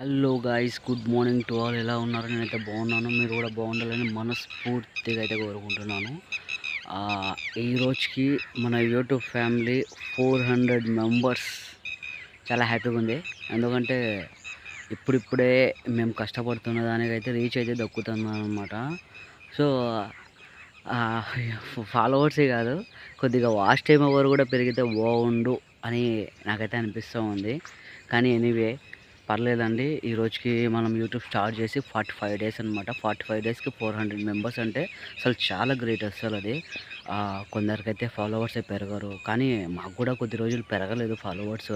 Hello guys, good morning to all. ఎలా ఉన్నారు? నేనైతే బాగున్నాను. మీరు కూడా బాగుండాలని మనస్ఫూర్తిగా అయితే కోరుకుంటున్నాను. ఈ రోజుకి మన యూట్యూబ్ ఫ్యామిలీ 400 మెంబర్స్. చాలా హ్యాపీగా ఉంది. ఎందుకంటే ఇప్పుడిప్పుడే మేము కష్టపడుతున్న దానికైతే రీచ్ అయితే దక్కుతున్నాం అనమాట. సో ఫాలోవర్సే కాదు, కొద్దిగా వాచ్ టైం ఓవర్ కూడా పెరిగితే బాగుండు అని నాకైతే అనిపిస్తూ ఉంది. కానీ ఎనీవే పర్లేదండి. ఈ రోజుకి మనం యూట్యూబ్ స్టార్ట్ చేసి 45 డేస్ అనమాట. 45 డేస్కి 400 మెంబర్స్ అంటే అసలు చాలా గ్రేట్ అసలు అది. కొందరికైతే ఫాలోవర్సే పెరగరు, కానీ మాకు కూడా కొద్ది రోజులు పెరగలేదు ఫాలోవర్స్.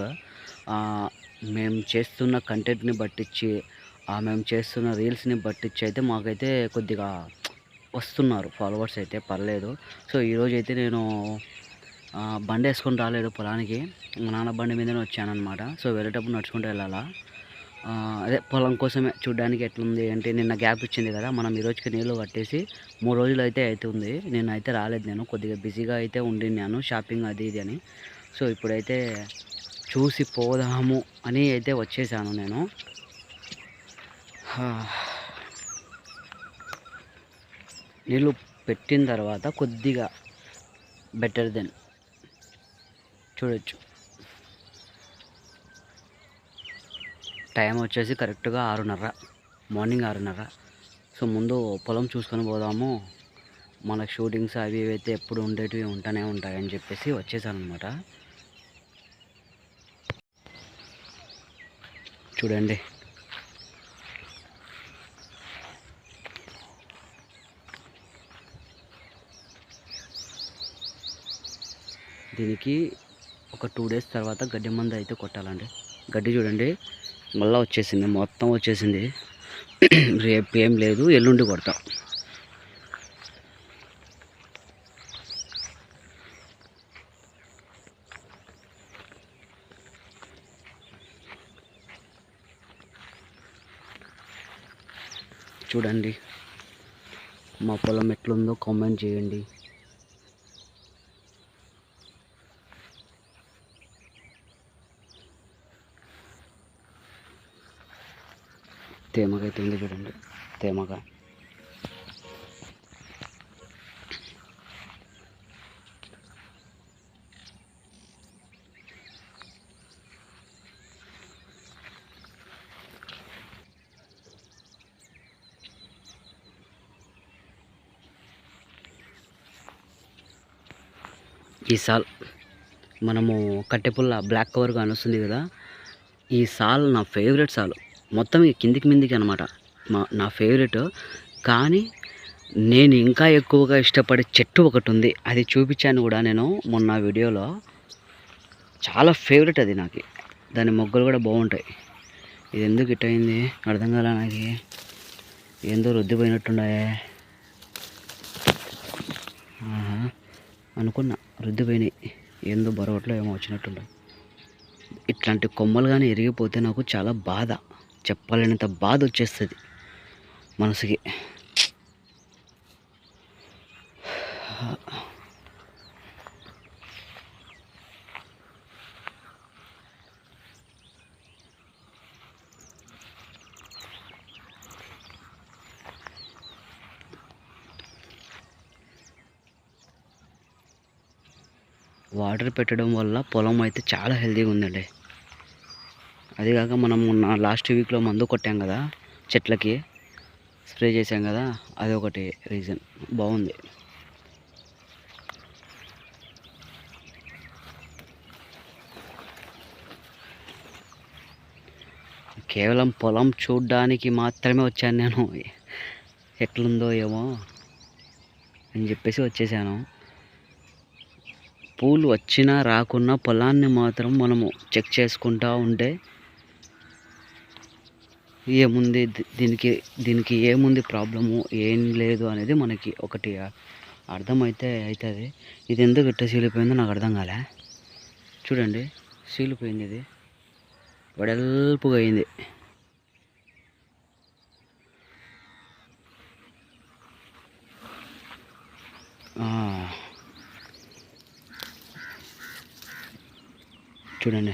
మేము చేస్తున్న కంటెంట్ని బట్టించి, మేము చేస్తున్న రీల్స్ని బట్టించి అయితే మాకైతే కొద్దిగా వస్తున్నారు ఫాలోవర్స్ అయితే, పర్లేదు. సో ఈరోజు అయితే నేను బండి వేసుకొని రాలేదు పొలానికి, మా నాన్న బండి మీదనే వచ్చానమాట. సో వెళ్ళేటప్పుడు నడుచుకుంటూ వెళ్ళాలా. అదే పొలం కోసమే చూడడానికి ఎట్లుంది అంటే, నిన్న గ్యాప్ ఇచ్చింది కదా, మనం ఈ రోజుకి నీళ్ళు కట్టేసి 3 రోజులు అయితే అవుతుంది. నిన్న అయితే రాలేదు, నేను కొద్దిగా బిజీగా అయితే ఉండినాను, షాపింగ్ అది ఇది అని. సో ఇప్పుడైతే చూసి పోదాము అని అయితే వచ్చేసాను నేను. నీళ్ళు పెట్టిన తర్వాత కొద్దిగా బెటర్ దెన్ చూడొచ్చు. టైం వచ్చేసి కరెక్ట్గా 6:30, మార్నింగ్ 6:30. సో ముందు పొలం చూసుకొని పోదాము, మనకు షూటింగ్స్ అవి ఇవి అయితే ఎప్పుడు ఉండేటివి ఉంటూనే ఉంటాయని చెప్పేసి వచ్చేసాను అనమాట. చూడండి, దీనికి ఒక 2 డేస్ తర్వాత గడ్డి మందు అయితే కొట్టాలండి. గడ్డి చూడండి మళ్ళీ వచ్చేసింది, మొత్తం వచ్చేసింది. రేపు ఏం లేదు, ఎల్లుండి కొడతాం. చూడండి మా పొలం ఎట్లుందో కామెంట్ చేయండి. తేమగా అయితే ఉంది చూడండి, తేమగా. ఈ సాల్ మనము కట్టెపుల్ల బ్లాక్ కవర్ కానొస్తుంది కదా, ఈ సాల్ నా ఫేవరెట్ సాల్. మొత్తం కిందికి మిందికి అనమాట, నా ఫేవరెట్. కానీ నేను ఇంకా ఎక్కువగా ఇష్టపడే చెట్టు ఒకటి ఉంది, అది చూపించాను కూడా నేను మొన్న వీడియోలో. చాలా ఫేవరెట్ అది నాకు. దాని మొగ్గలు కూడా బాగుంటాయి. ఇది ఎందుకు ఇట్ అయింది అర్థం కాలే నాకు. ఏందో రుద్దిపోయినట్టుండే అనుకున్నా, రుద్దిపోయినాయి. ఏందో బరవట్లో ఏమో వచ్చినట్టుండే. ఇట్లాంటి కొమ్మలు కానీ ఎరిగిపోతే నాకు చాలా బాధ, చెప్పలేనంత బాధ వచ్చేస్తుంది మనసుకి. వాటర్ పెట్టడం వల్ల పొలం అయితే చాలా హెల్తీగా ఉందండి. అదిగాక మనం మొన్న లాస్ట్ వీక్లో మందు కొట్టాం కదా చెట్లకి, స్ప్రే చేసాం కదా, అది ఒకటి రీజన్. బాగుంది. కేవలం పొలం చూడ్డానికి మాత్రమే వచ్చాను నేను, ఎట్లుందో ఏమో అని చెప్పేసి వచ్చేసాను. పూలు వచ్చినా రాకున్నా పొలాన్ని మాత్రం మనము చెక్ చేసుకుంటూ ఉంటే ఏముంది దీనికి ఏముంది ప్రాబ్లము, ఏం లేదు అనేది మనకి ఒకటి అర్థమైతే అవుతుంది. ఇది ఎందుకు ఇట్ట సీలిపోయిందో నాకు అర్థం కాలే. చూడండి, సీలిపోయింది, ఇది వెడల్పుగా అయింది. చూడండి,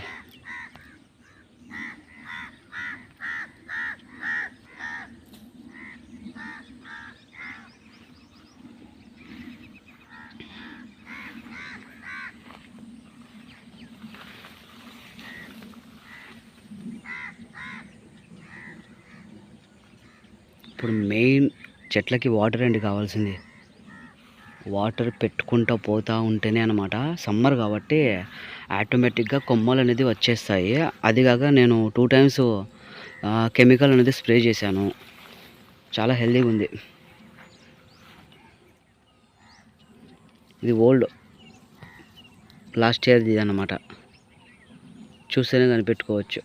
ఇప్పుడు మెయిన్ చెట్లకి వాటర్ అండి కావాల్సింది. వాటర్ పెట్టుకుంటూ పోతూ ఉంటేనే అనమాట సమ్మర్ కాబట్టి ఆటోమేటిక్గా కొమ్మలు అనేది వచ్చేస్తాయి. అది కాక నేను 2 టైమ్స్ కెమికల్ అనేది స్ప్రే చేశాను. చాలా హెల్తీగా ఉంది. ఇది ఓల్డ్ లాస్ట్ ఇయర్ది అనమాట. చూస్తేనే కనిపెట్టుకోవచ్చు.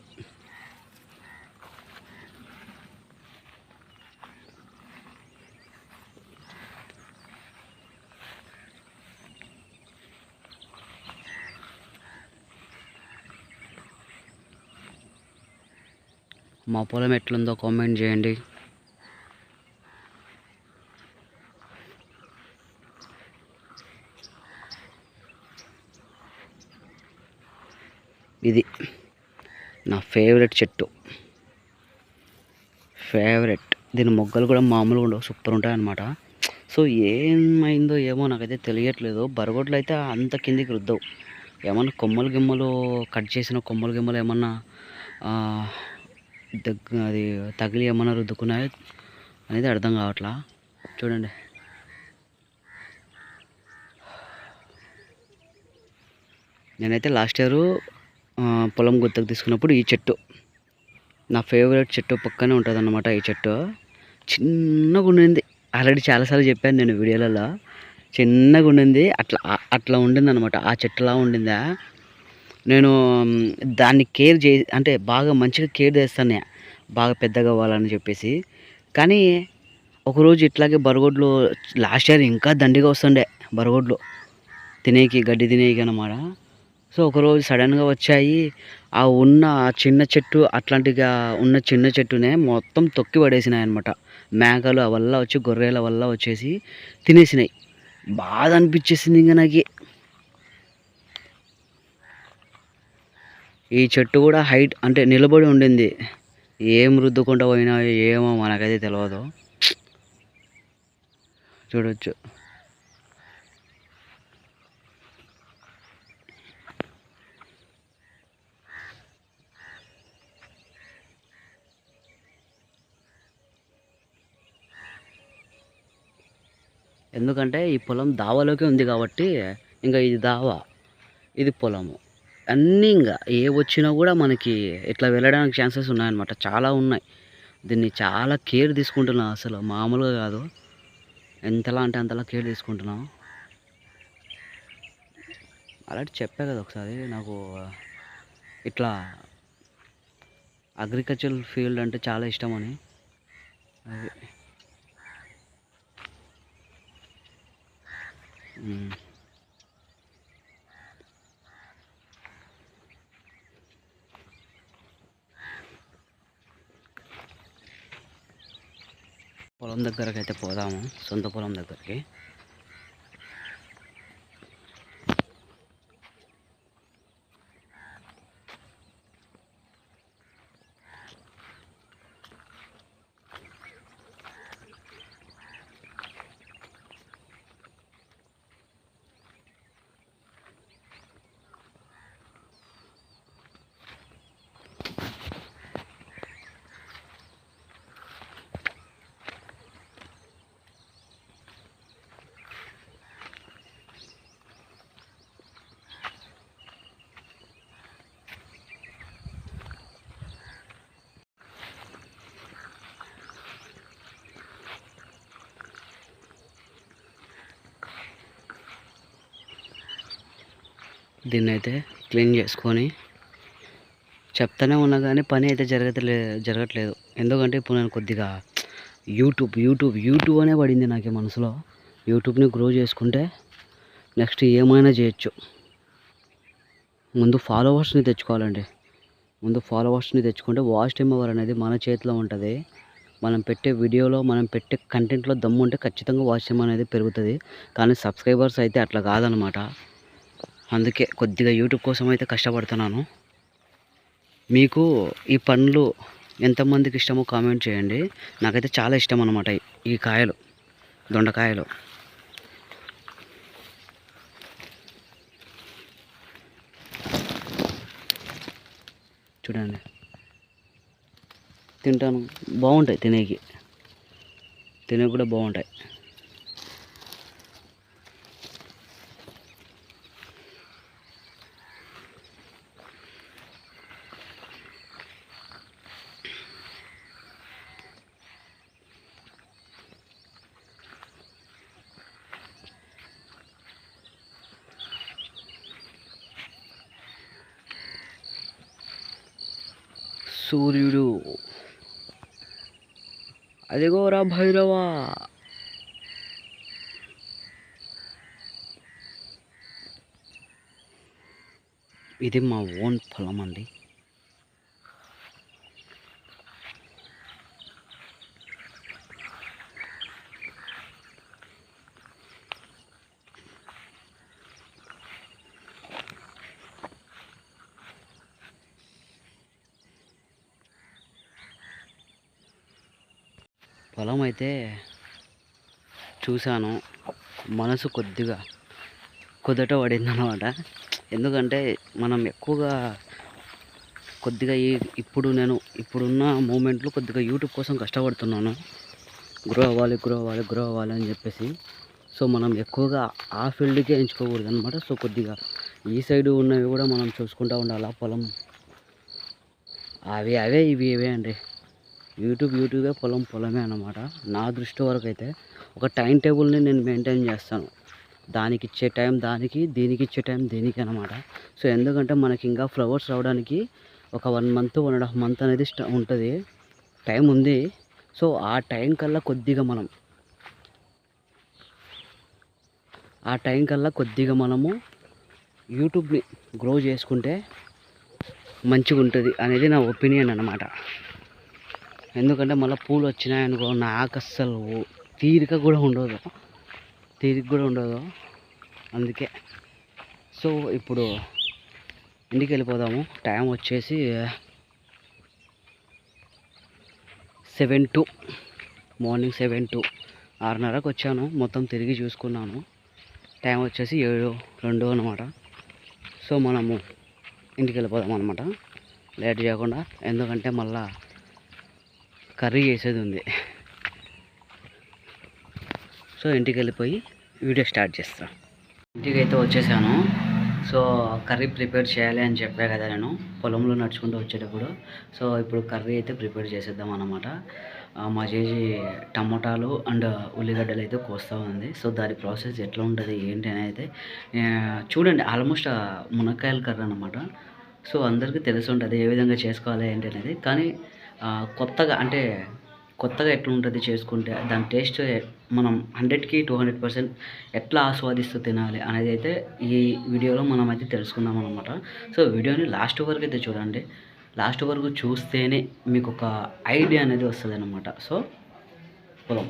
మా పొలం ఎట్లుందో కామెంట్ చేయండి. ఇది నా ఫేవరెట్ చెట్టు. దీని మొగ్గలు కూడా మామూలుగా ఉండవు, సూపర్ ఉంటాయి అన్నమాట. సో ఏమైందో ఏమో నాకైతే తెలియట్లేదు. బరగొడ్లు అయితే అంత కిందికి రుద్దవు. ఏమన్నా కొమ్మలు గిమ్మలు కట్ చేసిన కొమ్మలు గిమ్మలు ఏమన్నా అది తగిలి ఏమన్నా రుద్దుకున్నాయో అనేది అర్థం కావట్లా. చూడండి, నేనైతే లాస్ట్ ఇయర్ పొలం గుత్తకు తీసుకున్నప్పుడు ఈ చెట్టు నా ఫేవరెట్ చెట్టు పక్కనే ఉంటుంది అన్నమాట. ఈ చెట్టు చిన్నగా ఉండింది. ఆల్రెడీ చాలాసార్లు చెప్పాను నేను వీడియోలలో. చిన్నగా ఉండింది, అట్లా ఉండింది అనమాట. ఆ చెట్టులా ఉండిందా. నేను దాన్ని కేర్ అంటే బాగా మంచిగా కేర్ చేస్తాను, బాగా పెద్దగా అవ్వాలని చెప్పేసి. కానీ ఒకరోజు ఇట్లాగే బరగొడ్లు లాస్ట్ ఇయర్ ఇంకా దండిగా వస్తుండే బరగొడ్లు గడ్డి తినేకి అన్నమాట. సో ఒకరోజు సడన్గా వచ్చాయి. ఉన్న చిన్న చెట్టు అట్లాంటిగా ఉన్న చిన్న చెట్టునే మొత్తం తొక్కి పడేసినాయి అనమాట. మేకలు వల్ల వచ్చి గొర్రెల వల్ల వచ్చేసి తినేసినాయి. బాధ అనిపించేసింది ఇంకా నాకు. ఈ చెట్టు కూడా హైట్ అంటే నిలబడి ఉండింది. ఏం రుద్దుకుంటూ పోయినా ఏమో మనకైతే తెలియదు. చూడొచ్చు. ఎందుకంటే ఈ పొలం దావాలోకి ఉంది కాబట్టి ఇంకా ఇది దావా, ఇది పొలము, అన్నీ ఇంకా ఏ వచ్చినా కూడా మనకి ఇట్లా వెళ్ళడానికి ఛాన్సెస్ ఉన్నాయన్నమాట. చాలా ఉన్నాయి. దీన్ని చాలా కేర్ తీసుకుంటున్నాం, అసలు మామూలుగా కాదు. ఎంతలా అంటే అంతలా కేర్ తీసుకుంటున్నాం. అలాంటి చెప్పా కదా ఒకసారి, నాకు ఇట్లా అగ్రికల్చర్ ఫీల్డ్ అంటే చాలా ఇష్టం అని. అది పొలం దగ్గరకు అయితే పోదాము, సొంత పొలం దగ్గరికి. దీన్ని అయితే క్లీన్ చేసుకొని చెప్తానే ఉన్నా కానీ పని అయితే జరగట్లేదు. ఎందుకంటే ఇప్పుడు నేను కొద్దిగా యూట్యూబ్ అనే పడింది నాకు మనసులో. యూట్యూబ్ని గ్రో చేసుకుంటే నెక్స్ట్ ఏమైనా చేయొచ్చు. ముందు ఫాలోవర్స్ని తెచ్చుకోవాలండి. తెచ్చుకుంటే వాచ్ టైమ్ అవర్ అనేది మన చేతిలో ఉంటుంది. మనం పెట్టే వీడియోలో, మనం పెట్టే కంటెంట్లో దమ్ము ఉంటే ఖచ్చితంగా వాచ్ టైమ్ అనేది పెరుగుతుంది. కానీ సబ్స్క్రైబర్స్ అయితే అట్లా కాదనమాట. అందుకే కొద్దిగా యూట్యూబ్ కోసం అయితే కష్టపడుతున్నాను. మీకు ఈ పండ్లు ఎంతమందికి ఇష్టమో కామెంట్ చేయండి. నాకైతే చాలా ఇష్టం అన్నమాట ఈ కాయలు, దొండకాయలు. చూడండి, తింటాను, బాగుంటాయి తినేకి. తినే కూడా బాగుంటాయి. సూర్యుడు అదిగోరా భైరవా. ఇది మా ఓన్ పొలం అండి. పొలం అయితే చూశాను, మనసు కొద్దిగా కుదట పడిందనమాట. ఎందుకంటే మనం ఎక్కువగా కొద్దిగా ఇప్పుడున్న మూమెంట్లో కొద్దిగా యూట్యూబ్ కోసం కష్టపడుతున్నాను. గ్రో అవ్వాలి అని చెప్పేసి. సో మనం ఎక్కువగా ఆ ఫీల్డ్కే ఎంచుకోకూడదు అనమాట. సో కొద్దిగా ఈ సైడ్ ఉన్నవి కూడా మనం చూసుకుంటూ ఉండాలి. పొలం అవే ఇవే అండి. యూట్యూబే, పొలమే అన్నమాట. నా దృష్టి వరకు అయితే ఒక టైం టేబుల్ని నేను మెయింటైన్ చేస్తాను. దానికి ఇచ్చే టైం దానికి, దీనికి ఇచ్చే టైం దీనికి అన్నమాట. సో ఎందుకంటే మనకి ఇంకా ఫ్లవర్స్ రావడానికి ఒక 1 మంత్ 1.5 మంత్ అనేది ఉంటుంది, టైం ఉంది. సో ఆ టైం కల్లా కొద్దిగా మనము యూట్యూబ్ని గ్రో చేసుకుంటే మంచిగా ఉంటుంది అనేది నా ఒపీనియన్ అన్నమాట. ఎందుకంటే మళ్ళీ పూలు వచ్చినాయనుకో నాకు అస్సలు తీరిక కూడా ఉండదు. అందుకే సో ఇప్పుడు ఇంటికి వెళ్ళిపోదాము. టైం వచ్చేసి 7 to మార్నింగ్ 7 to 6:30కి వచ్చాను. మొత్తం తిరిగి చూసుకున్నాను. టైం వచ్చేసి 7:02 అన్నమాట. సో మనము ఇంటికి వెళ్ళిపోదాం అనమాట, లేట్ చేయకుండా. ఎందుకంటే మళ్ళా కర్రీ చేసేది ఉంది. సో ఇంటికి వెళ్ళిపోయి వీడియో స్టార్ట్ చేస్తాను. ఇంటికి అయితే వచ్చేసాను. సో కర్రీ ప్రిపేర్ చేయాలి అని చెప్పా కదా నేను పొలంలో నడుచుకుంటూ వచ్చేటప్పుడు. సో ఇప్పుడు కర్రీ అయితే ప్రిపేర్ చేసేద్దాం అన్నమాట. మా చేసి టమోటాలు అండ్ ఉల్లిగడ్డలు అయితే కోస్తూ ఉంది. సో దాని ప్రాసెస్ ఎట్లా ఉంటుంది ఏంటి అని అయితే చూడండి. ఆల్మోస్ట్ మునక్కాయల కర్రీ అన్నమాట. సో అందరికీ తెలిసి ఉంటుంది ఏ విధంగా చేసుకోవాలి ఏంటి అనేది. కానీ కొత్తగా ఎట్లా ఉంటుంది చేసుకుంటే దాని టేస్ట్ మనం 100కి 200% ఎట్లా ఆస్వాదిస్తూ తినాలి అనేది అయితే ఈ వీడియోలో మనం అయితే తెలుసుకుందాం అనమాట. సో వీడియోని లాస్ట్ వరకు అయితే చూడండి. లాస్ట్ వరకు చూస్తేనే మీకు ఒక ఐడియా అనేది వస్తుంది అన్నమాట. సో పొలం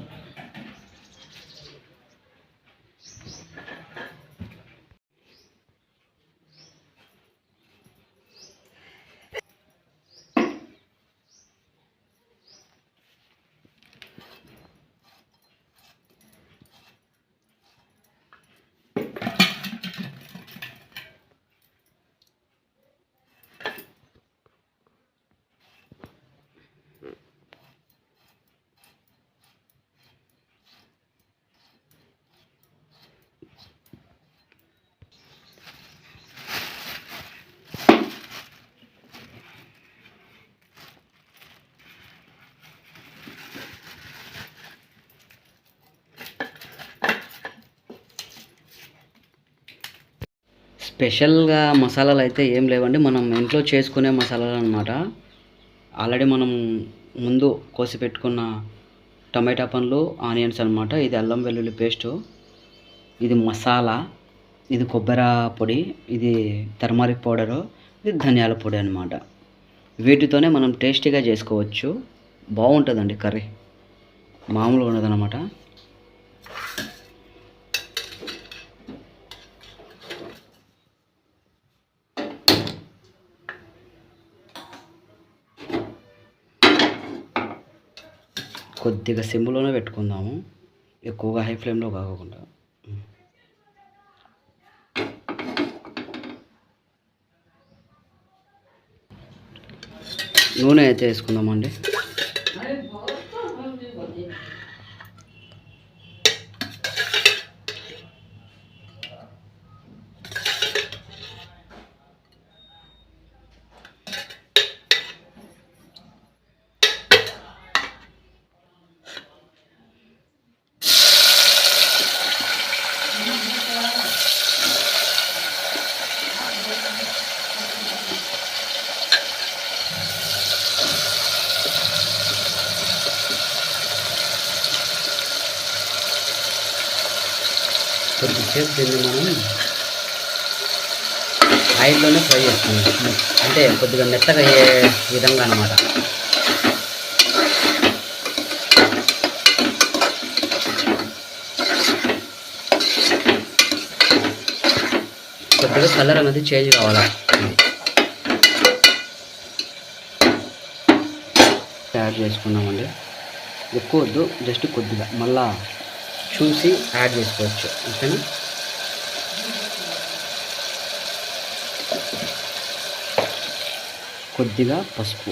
స్పెషల్గా మసాలాలు అయితే ఏం లేవండి. మనం ఇంట్లో చేసుకునే మసాలాలు అన్నమాట. ఆల్రెడీ మనం ముందు కోసి పెట్టుకున్న టమాటా పండ్లు, ఆనియన్స్ అన్నమాట. ఇది అల్లం వెల్లుల్లి పేస్టు, ఇది మసాలా, ఇది కొబ్బరి పొడి, ఇది టర్మరిక్ పౌడరు, ఇది ధనియాల పొడి అన్నమాట. వీటితోనే మనం టేస్టీగా చేసుకోవచ్చు. బాగుంటుందండి కర్రీ, మామూలుగా ఉండదన్నమాట. కొద్దిగా సిమ్లోనే పెట్టుకుందాము, ఎక్కువగా హై ఫ్లేమ్లో కాకుండా. నూనె అయితే వేసుకుందామండి. కొద్దిసేపు దీన్ని మనం ఆయిల్లోనే ఫ్రై చేసుకున్నాం, అంటే కొద్దిగా మెత్తగా అయ్యే విధంగా అన్నమాట. కొద్దిగా కలర్ అనేది చేంజ్ కావాలా. యాడ్ చేసుకున్నామండి, ఎక్కువ వద్దు, జస్ట్ కొద్దిగా మళ్ళా చూసి యాడ్ చేసుకోవచ్చు. ఓకేనా. కొద్దిగా పసుపు,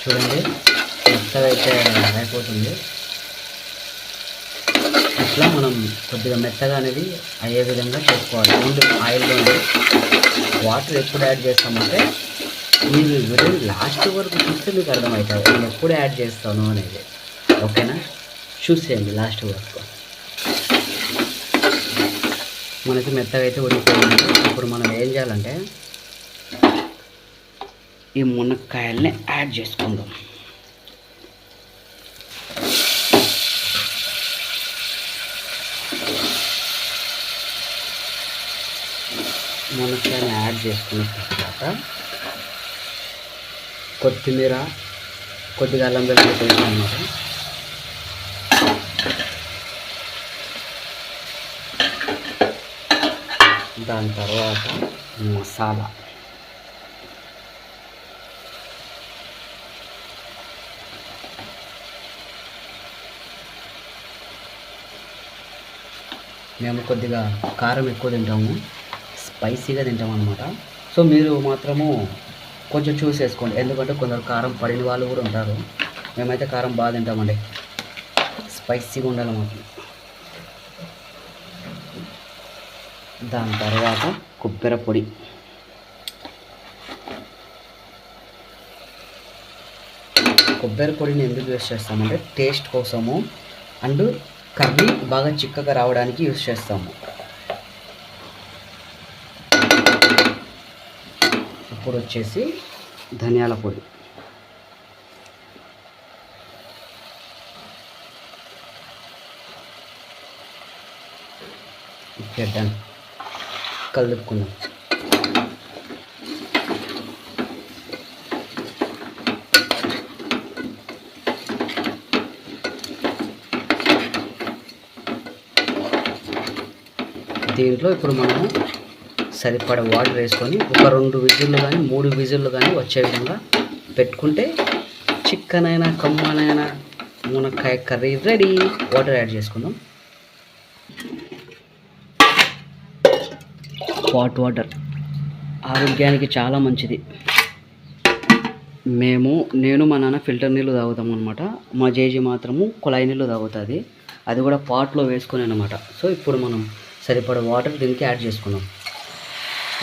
చూడండి మెత్తగా అయితే అయిపోతుంది. ఇట్లా మనం కొద్దిగా మెత్తగా అనేది అయ్యే విధంగా చేసుకోవాలి. ఓన్లీ ఆయిల్లోనే వాటర్ ఎప్పుడు యాడ్ చేస్తామంటే మీరు వీడియో లాస్ట్ వరకు చూస్తే మీకు అర్థమవుతుంది నేను ఎప్పుడు యాడ్ చేస్తాను అనేది. ఓకేనా, చూసేయండి లాస్ట్ వరకు. మనకి మెత్తగా అయితే ఉడికిపోయింది. ఇప్పుడు మనం ఏం చేయాలంటే ఈ మునక్కాయల్ని యాడ్ చేసుకుందాం. మునక్కాయని యాడ్ చేసుకున్న తర్వాత కొత్తిమీర, కొద్దిగా అల్లం వెల్లుల్లి పేస్ట్ అన్నమాట. దాని తర్వాత మసాలా, మేము కొద్దిగా కారం ఎక్కువ తింటాము, స్పైసీగా తింటాం అన్నమాట. సో మీరు మాత్రము కొంచెం చూస్ చేసుకోండి, ఎందుకంటే కొందరు కారం పడిన వాళ్ళు కూడా ఉంటారు. మేమైతే కారం బాగా తింటామండి, స్పైసీగా ఉండాలి మాకు. దాని తర్వాత కొబ్బరి పొడి, కొబ్బరి పొడిని ఎందుకు యూస్ చేస్తామంటే టేస్ట్ కోసము అండ్ కర్రీ బాగా చిక్కగా రావడానికి యూస్ చేస్తాము. ఇప్పుడు వచ్చేసి ధనియాల పొడి, డన్, కలుపుకుందాం. దీంట్లో ఇప్పుడు మనము సరిపడ వాటర్ వేసుకొని ఒక 2 విజిల్లు కానీ 3 విజిల్లు కానీ వచ్చే విధంగా పెట్టుకుంటే చికెన్ అయినా కమ్మనైనా మునక్కాయ కర్రీ రెడీ. వాటర్ యాడ్ చేసుకుందాం. హాట్ వాటర్ ఆరోగ్యానికి చాలా మంచిది. నేను మా నాన్న ఫిల్టర్ నీళ్ళు తాగుతాము అనమాట. మా జేజీ మాత్రము కుళాయి నీళ్ళు తాగుతుంది, అది కూడా పాట్లో వేసుకొని అనమాట. సో ఇప్పుడు మనం సరిపడ వాటర్ దీనికి యాడ్ చేసుకుందాం.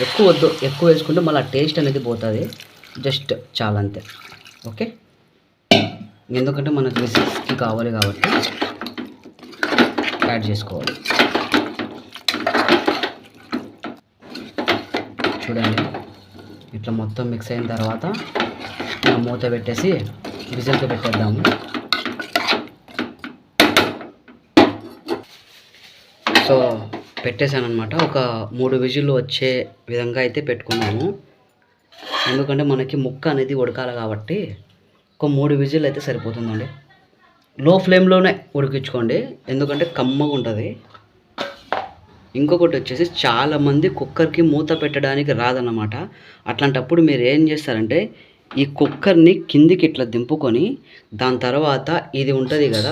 ఎక్కువ వద్దు, ఎక్కువ వేసుకుంటే మళ్ళీ టేస్ట్ అనేది పోతుంది. జస్ట్ చాలా అంతే. ఓకే, ఎందుకంటే మనకు విజిల్స్కి కావాలి కాబట్టి యాడ్ చేసుకోవాలి. చూడండి ఇట్లా మొత్తం మిక్స్ అయిన తర్వాత మూత పెట్టేసి విజిల్కి పెట్టేద్దాము. సో పెట్టేశాను అనమాట. ఒక 3 విజిల్లు వచ్చే విధంగా అయితే పెట్టుకున్నాము, ఎందుకంటే మనకి ముక్క అనేది ఉడకాలి కాబట్టి ఒక 3 విజిల్ అయితే సరిపోతుందండి. లో ఫ్లేమ్లోనే ఉడికించుకోండి, ఎందుకంటే కమ్మగా ఉంటుంది. ఇంకొకటి వచ్చేసి చాలామంది కుక్కర్కి మూత పెట్టడానికి రాదన్నమాట. అట్లాంటప్పుడు మీరు ఏం చేస్తారంటే ఈ కుక్కర్ని కిందికి ఇట్లా దింపుకొని దాని తర్వాత ఇది ఉంటుంది కదా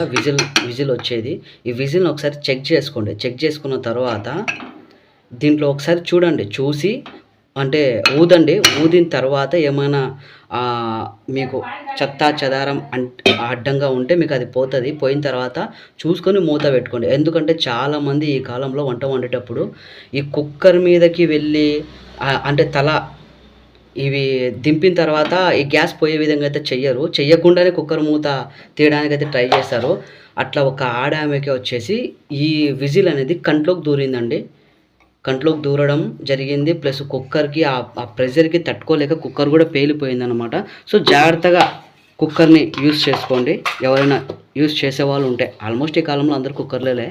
విజిల్ వచ్చేది, ఈ విజిల్ని ఒకసారి చెక్ చేసుకోండి. చెక్ చేసుకున్న తర్వాత దీంట్లో ఒకసారి చూడండి, చూసి అంటే ఊదండి. ఊదిన తర్వాత ఏమైనా మీకు చెత్త చెదారం అడ్డంగా ఉంటే మీకు అది పోతుంది. పోయిన తర్వాత చూసుకొని మూత పెట్టుకోండి. ఎందుకంటే చాలామంది ఈ కాలంలో వంట వండేటప్పుడు ఈ కుక్కర్ మీదకి వెళ్ళి అంటే తల ఇవి దింపిన తర్వాత ఈ గ్యాస్ పోయే విధంగా అయితే చెయ్యరు. చెయ్యకుండానే కుక్కర్ మూత తీయడానికైతే ట్రై చేస్తారు. అట్లా ఒక ఆడామెకి వచ్చేసి ఈ విజిల్ అనేది కంట్లోకి దూరిందండి. కంట్లోకి దూరడం జరిగింది. ప్లస్ కుక్కర్కి ఆ ప్రెషర్కి తట్టుకోలేక కుక్కర్ కూడా పేలిపోయిందనమాట. సో జాగ్రత్తగా కుక్కర్ని యూస్ చేసుకోండి. ఎవరైనా యూస్ చేసేవాళ్ళు ఉంటే. ఆల్మోస్ట్ ఈ కాలంలో అందరు కుక్కర్లేలే,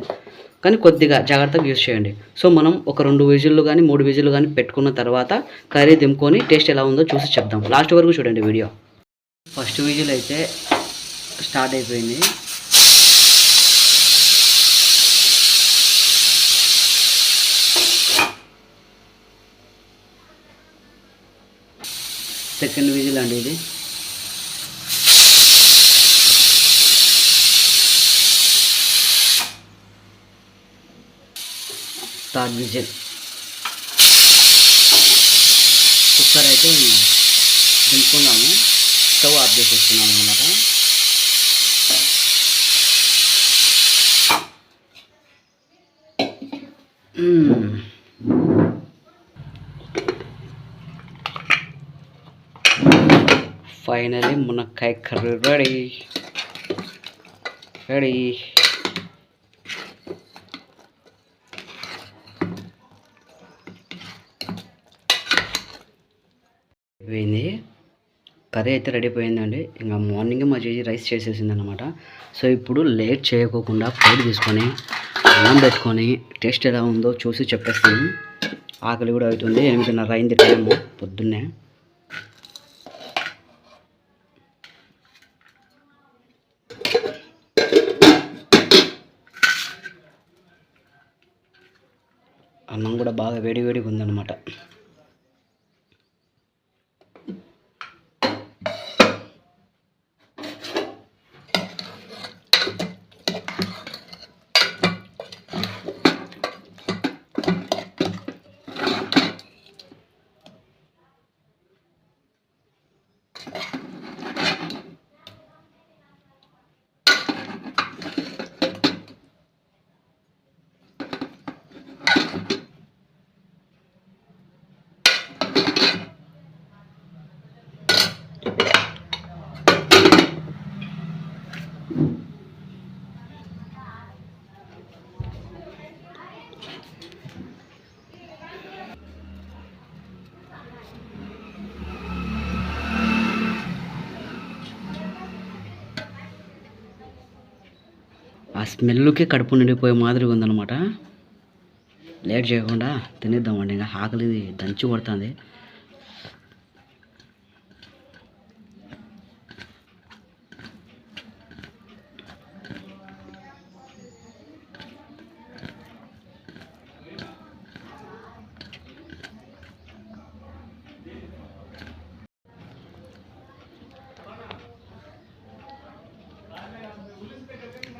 కానీ కొద్దిగా జాగ్రత్తగా యూస్ చేయండి. సో మనం ఒక 2 విజిల్లు కానీ 3 విజిల్లు కానీ పెట్టుకున్న తర్వాత కర్రీ దింపుకొని టేస్ట్ ఎలా ఉందో చూసి చెప్దాం. లాస్ట్ వరకు చూడండి వీడియో. ఫస్ట్ విజిల్ అయితే స్టార్ట్ అయిపోయింది. సెకండ్ విజిల్ అండి ఇది. Third whistle. కుక్కర్ అయితే దింపుకున్నాము, స్టవ్ ఆఫ్ చేసేస్తున్నాము అన్నమాట. ఫైనలీ మునక్కాయ కర్రీ రెడీ. అయిపోయింది కర్రీ అయితే రెడీ అయిపోయిందండి. ఇంకా మార్నింగ్ మా చేసి రైస్ చేసేసింది అనమాట. సో ఇప్పుడు లేట్ చేయకోకుండా ప్లేట్ తీసుకొని అన్నం పెట్టుకొని టేస్ట్ ఎలా ఉందో చూసి చెప్పేస్తాను. ఆకలి కూడా అవుతుంది. 8:30 అయింది టైము పొద్దున్నే. అన్నం కూడా బాగా వేడిగా ఉందన్నమాట. ఆ స్మెల్కి కడుపు నిండిపోయే మాదిరిగా ఉందన్నమాట. లేట్ చేయకుండా తినేద్దామండి. ఇంకా ఆకలి దంచి కొడుతుంది.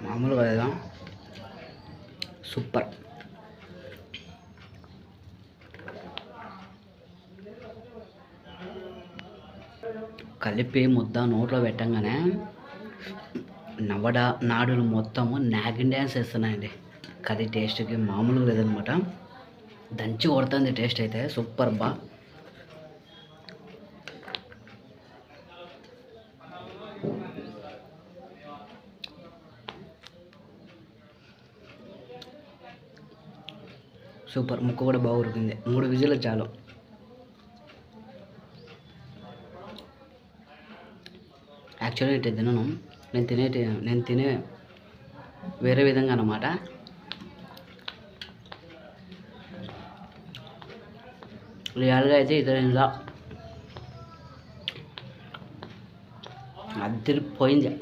మామూలుగా లేదా, సూపర్. కలిపి ముద్ద నోట్లో పెట్టంగానే నాడులు మొత్తము నాగిన్ డ్యాన్స్ వేస్తున్నాయండి. కర్రీ టేస్ట్కి మామూలుగా లేదనమాట. దంచి కొడుతుంది టేస్ట్ అయితే సూపర్ బా. సూపర్. ముక్క కూడా బాగా ఉరికింది. 3 విజిల్లు చాలు. యాక్చువల్లీ ఇటు తినను, నేను తినే వేరే విధంగా అన్నమాట. రియల్గా అయితే ఇతరులా అదిరిపోయింది.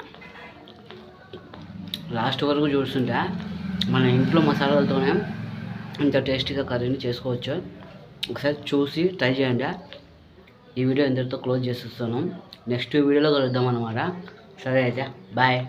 లాస్ట్ వరకు చూస్తుంటే మన ఇంట్లో మసాలాలతోనే ఇంత టేస్టీగా కర్రీని చేసుకోవచ్చు. ఒకసారి చూసి ట్రై చేయండి. ఈ వీడియో ఇంతటితో క్లోజ్ చేసేస్తాను. నెక్స్ట్ వీడియోలో కలుద్దాం అన్నమాట. సరే అయితే బాయ్.